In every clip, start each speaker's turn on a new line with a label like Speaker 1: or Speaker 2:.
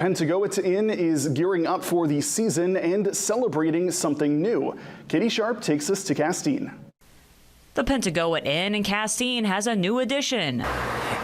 Speaker 1: Pentagoet Inn is gearing up for the season and celebrating something new. Katie Sharp takes us to Castine.
Speaker 2: The Pentagoet Inn in Castine has a new addition.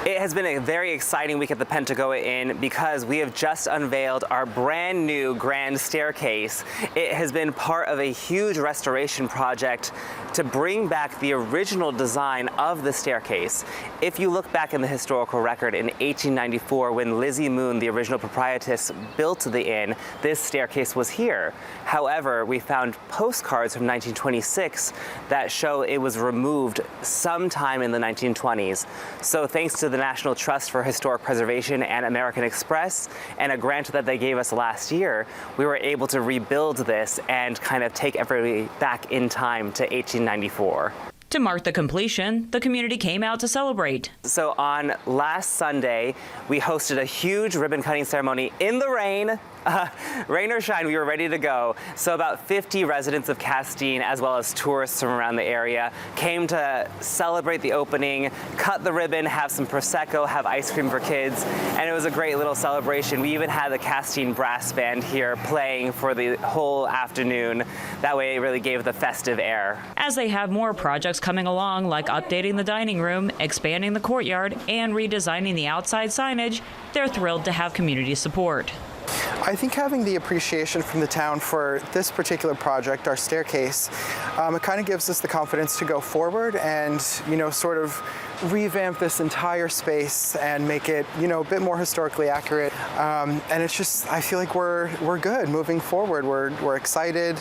Speaker 3: It has been a very exciting week at the Pentagoet Inn because we have just unveiled our brand new grand staircase. It has been part of a huge restoration project to bring back the original design of the staircase. If you look back in the historical record in 1894, when Lizzie Moon, the original proprietress, built the inn, this staircase was here. However, we found postcards from 1926 that show it was removed sometime in the 1920s. So thanks to the National Trust for Historic Preservation and American Express and a grant that they gave us last year, we were able to rebuild this and kind of take everybody back in time to 1894.
Speaker 2: To mark the completion, the community came out to celebrate.
Speaker 3: So on last Sunday, we hosted a huge ribbon cutting ceremony in the rain. Rain or shine, we were ready to go. So about 50 residents of Castine, as well as tourists from around the area, came to celebrate the opening, cut the ribbon, have some Prosecco, have ice cream for kids, and it was a great little celebration. We even had the Castine Brass Band here playing for the whole afternoon. That way it really gave the festive air.
Speaker 2: As they have more projects coming along, like updating the dining room, expanding the courtyard, and redesigning the outside signage, they're thrilled to have community support.
Speaker 4: I think having the appreciation from the town for this particular project, our staircase, it kind of gives us the confidence to go forward and, sort of revamp this entire space and make it, a bit more historically accurate. And it's just, I feel like we're good moving forward. We're excited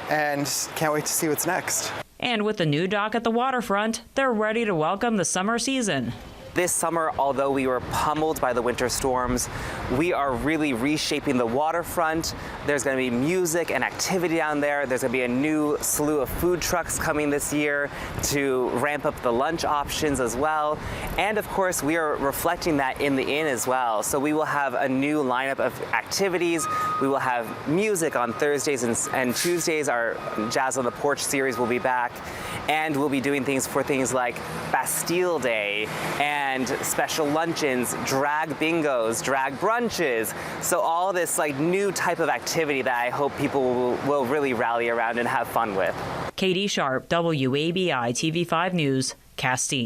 Speaker 4: and can't wait to see what's next.
Speaker 2: And with the new dock at the waterfront, they're ready to welcome the summer season.
Speaker 3: This summer, although we were pummeled by the winter storms, we are really reshaping the waterfront. There's going to be music and activity down there. There's going to be a new slew of food trucks coming this year to ramp up the lunch options as well. And of course, we are reflecting that in the inn as well. So we will have a new lineup of activities. We will have music on Thursdays and Tuesdays. Our Jazz on the Porch series will be back. And we'll be doing things like Bastille Day and special luncheons, drag bingos, drag brunches. So all this new type of activity that I hope people will really rally around and have fun with.
Speaker 2: Katie Sharp, WABI TV5 News, Castine.